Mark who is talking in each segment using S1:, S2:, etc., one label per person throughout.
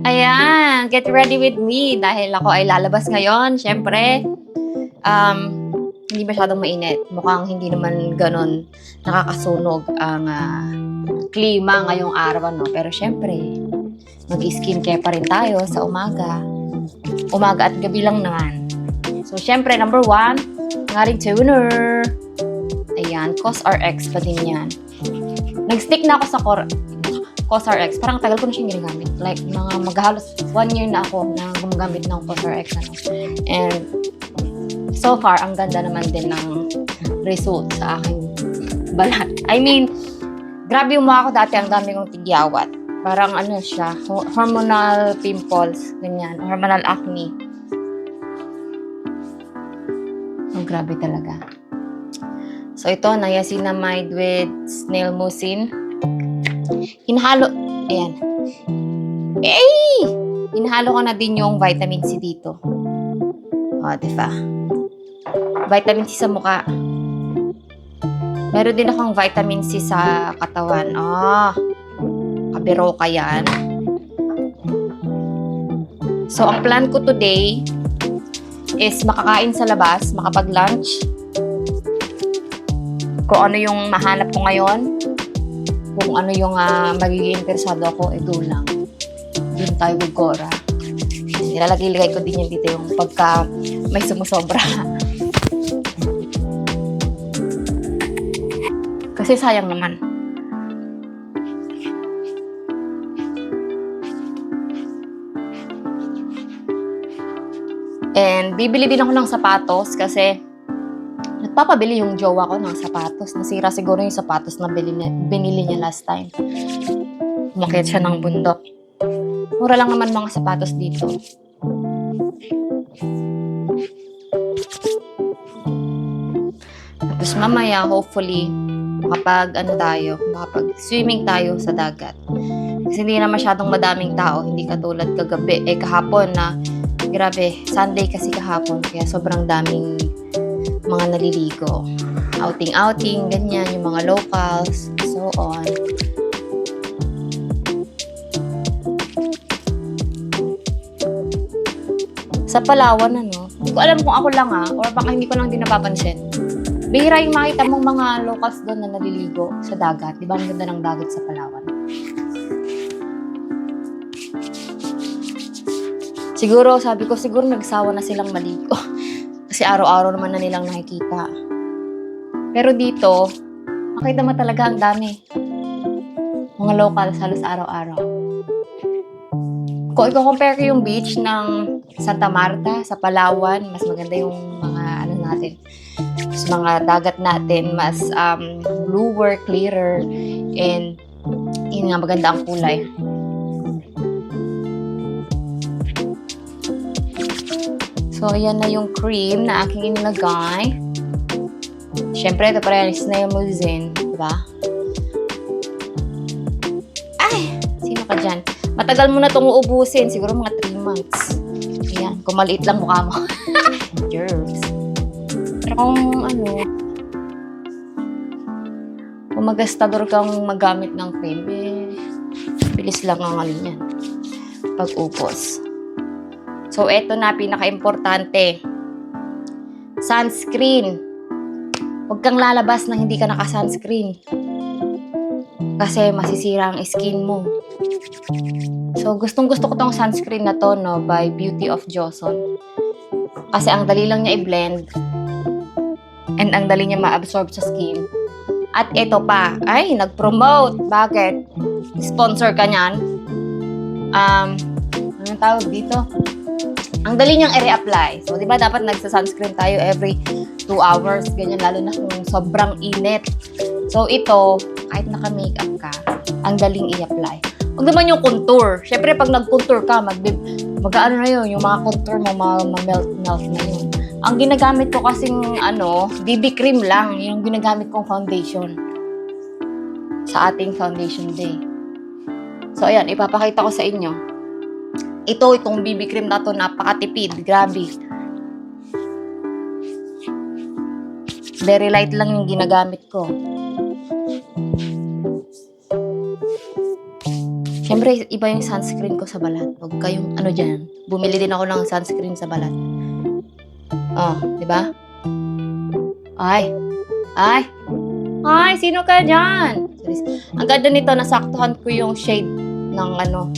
S1: Ayan, get ready with me dahil ako ay lalabas ngayon. Siyempre, hindi masyadong mainit. Mukhang hindi naman ganon nakakasunog ang klima ngayong araw, no? Pero siyempre, mag-skincare pa rin tayo sa umaga. Umaga at gabi lang naman. So, siyempre, number 1, ang ating toner. Ayan, COSRX pa din yan. Nag-stick na ako sa COSRX. Parang tagal ko na siyang ginagamit. Like, mga maghalos 1 year na ako na gumagamit ng COSRX. And, so far, ang ganda naman din ng result sa aking balat. I mean, grabe yung mukha ko dati. Ang dami kong tigyawat. Parang ano siya, hormonal pimples. Ganyan. Hormonal acne. Oh, grabe talaga. So, ito, niacinamide with snail mucin. Hinahalo, ayan. Hinahalo ko na din yung vitamin C dito. O, diba? Vitamin C sa mukha. Meron din akong vitamin C sa katawan. Kabiro ka yan. So, ang plan ko today is makakain sa labas, makapag-lunch. Kung ano yung mahanap ko ngayon, kung ano yung magiging interesado ako, doon lang. Doon tayo gugora. Nilalagay ko din yan dito yung pagka may sumusobra. Kasi sayang naman. And bibili din ako ng sapatos kasi nagpapabili yung jowa ko ng sapatos. Nasira siguro yung sapatos na binili niya last time. Umakyat siya ng bundok. Mura lang naman mga sapatos dito. Tapos mamaya, hopefully, makapag-swimming tayo sa dagat. Kasi hindi na masyadong madaming tao. Hindi katulad kagabi. Kahapon na, grabe, Sunday kasi kahapon. Kaya sobrang daming mga naliligo. Outing-outing, ganyan, yung mga locals, so on. Sa Palawan, hindi ko alam kung ako lang or baka hindi ko lang din napapansin. Bihira yung makita mong mga locals doon na naliligo sa dagat. Di ba ang ganda ng dagat sa Palawan? Sabi ko, siguro nagsawa na silang maligo. Kasi araw-araw naman na nilang nakikita. Pero dito, makita mo talaga ang dami. Mga locals, halos araw-araw. Kung i-compare ko yung beach ng Santa Marta sa Palawan, mas maganda yung mga natin. Mas mga dagat natin, mas bluer, clearer, and yun nga, maganda ang kulay. So, ayan na yung cream na aking inilagay. Siyempre, ito pa rin is snail mucin. Diba? Ay! Sino ka dyan? Matagal mo na itong uubusin. Siguro mga 3 months. Ayan. Kung maliit lang mukha mo. Jerks. Pero kung magastador kang magamit ng cream, bilis lang ang yan. Pag-upos. So, eto na, pinaka-importante. Sunscreen. Huwag kang lalabas na hindi ka naka-sunscreen. Kasi masisira ang skin mo. So, gustong-gusto ko tong sunscreen na to, by Beauty of Joseon. Kasi ang dali lang niya i-blend. And ang dali niya ma-absorb sa skin. At eto pa, nag-promote. Bakit? Sponsor ka niyan. Anong tawag dito? Ang dali niyang i-reapply. So, di ba dapat nagsa-sunscreen tayo every 2 hours, ganyan, lalo na kung sobrang init. So, ito, kahit naka-makeup ka, ang daling i-apply. Huwag naman yung contour. Siyempre, pag nag-contour ka, mag-ano na yun, yung mga contour mo, ma-melt na yun. Ang ginagamit ko kasing, BB cream lang, yung ginagamit kong foundation sa ating foundation day. So, ayan, ipapakita ko sa inyo. Itong BB cream na to, napakatipid. Grabe. Very light lang yung ginagamit ko. Siyempre, iba yung sunscreen ko sa balat. Huwag kayong ano dyan. Bumili din ako ng sunscreen sa balat. Oh, di ba? Ay! Ay! Ay! Sino ka dyan? Ang ganda nito, nasaktuhan ko yung shade ng ano,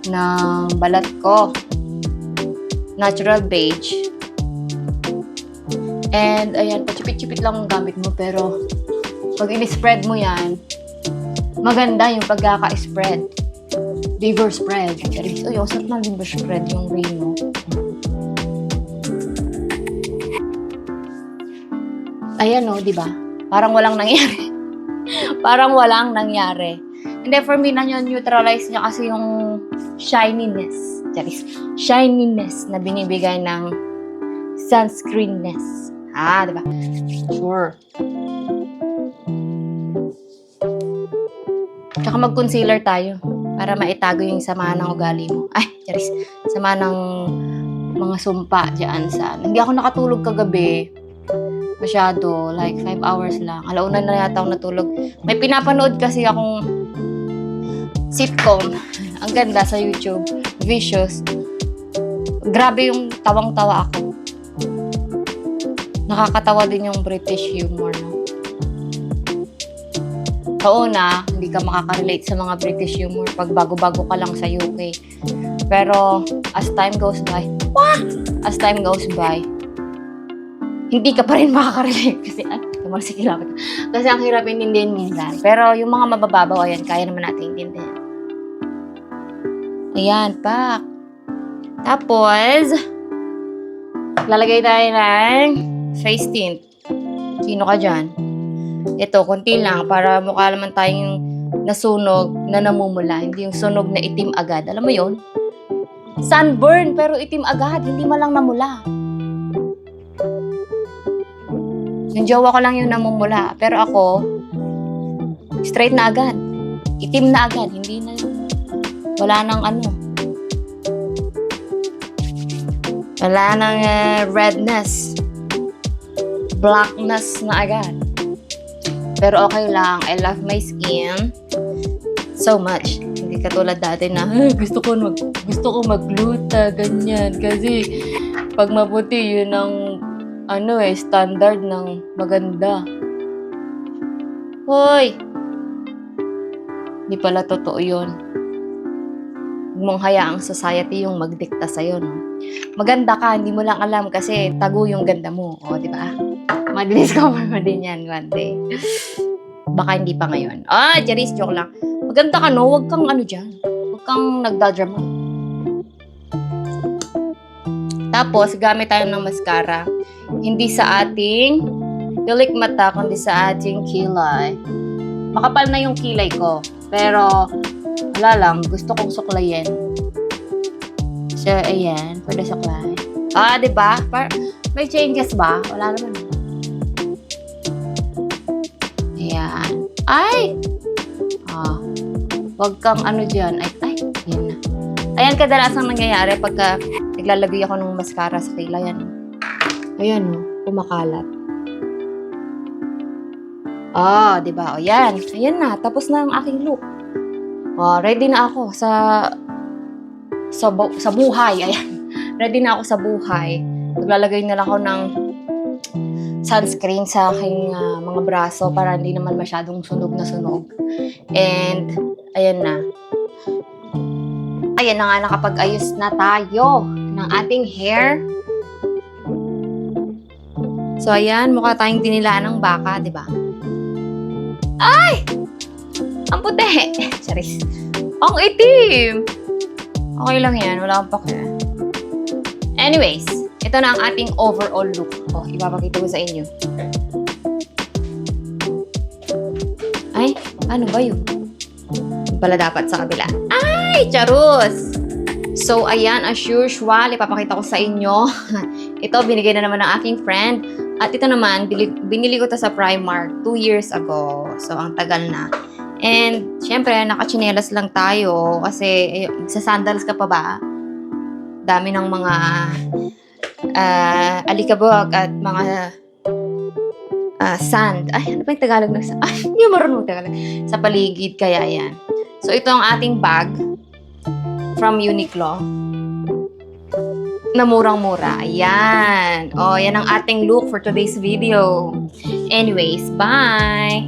S1: ng balat ko. Natural beige. And, ayan, pachipit-chipit lang ang gamit mo, pero pag in-spread mo yan, maganda yung pagkaka-spread. Liver spread. Uy, usap na liver spread yung rain mo. Ayan o, di ba? Parang walang nangyari. Parang walang nangyari. And then for me, neutralize niya kasi yung shininess. Shininess na binibigay ng sunscreenness. Di ba? Sure. Tsaka mag-concealer tayo para maitago yung sama ng ugali mo. Ay, charis. Sama ng mga sumpa dyan sa... Hindi ako nakatulog kagabi. Masyado. Like, 5 hours lang. Alauna na yata ako natulog. May pinapanood kasi akong sitcom. Ang ganda sa YouTube. Vicious. Grabe yung tawang-tawa ako. Nakakatawa din yung British humor, no? Sa una, hindi ka makaka-relate sa mga British humor pag bago-bago ka lang sa UK. Pero, as time goes by, hindi ka pa rin makaka-relate kasi, kasi ang hirap intindihin minsan. Pero, yung mga mabababaw, ayan, kaya naman natin intindihin. Ayan, pak. Tapos, lalagay tayo ng face tint. Sino ka dyan? Ito, konti lang para mukha naman tayong nasunog na namumula. Hindi yung sunog na itim agad. Alam mo yon? Sunburn, pero itim agad. Hindi man lang namula. Yung jowa ko lang yung namumula. Pero ako, straight na agad. Itim na agad. Hindi na yun. Wala nang ano. Wala nang redness. Blackness na agad. Pero okay lang. I love my skin so much. Hindi katulad dati na gusto ko magluta, ganyan. Kasi pag maputi, yun ang standard ng maganda. Hoy! Hindi pala totoo yun. Huwag mong hayaang society yung magdikta sa'yo, no? Maganda ka, hindi mo lang alam kasi tago yung ganda mo. O, di ba? Madidiscover mo din yan one day. Baka hindi pa ngayon. Charis, joke lang. Maganda ka, no? Huwag kang dyan. Huwag kang nagdadrama. Tapos, gamit tayo ng mascara. Hindi sa ating pilik mata, kundi sa ating kilay. Makapal na yung kilay ko. Pero, wala lang. Gusto kong suklayin. So, ayan. Pwede suklay. Diba? May changes ba? Wala naman. Ayan. Ay! Wag kang dyan. Ay, yan na. Ayan kadalasang nangyayari pagka naglalagay ako ng mascara sa kilay. Ayan, kumakalat. Diba? Yan. Ayan na. Tapos na ang aking look. Ready na ako sa buhay. Ayan. Ready na ako sa buhay. Maglalagay na lang ako ng sunscreen sa aking mga braso para hindi naman masyadong sunog na sunog. And, ayan na. Ayan na nga, nakapag-ayos na tayo ng ating hair. So, ayan, mukha tayong dinilaan ng baka, di ba? Ay! Ang puti! Charis. Ang itim! Okay lang yan, wala akong pake. Anyways, ito na ang ating overall look. Ipapakita ko sa inyo. Ay, ano ba yun? Pala dapat sa kabila. Ay, charus! So, ayan, as usual, ipapakita ko sa inyo. Ito, binigay na naman ng aking friend. At ito naman, binili ko to sa Primark 2 years ago. So, ang tagal na. And, syempre, nakachinelas lang tayo. Kasi, sa sandals ka pa ba? Dami ng mga alikabok at mga sand. Ay, ano ba yung Tagalog na sand? Ay, hindi marunong Tagalog. Sa paligid, kaya yan. So, ito ang ating bag. from Uniqlo na murang-mura. Ayan. O, yan ang ating look for today's video. Anyways, bye!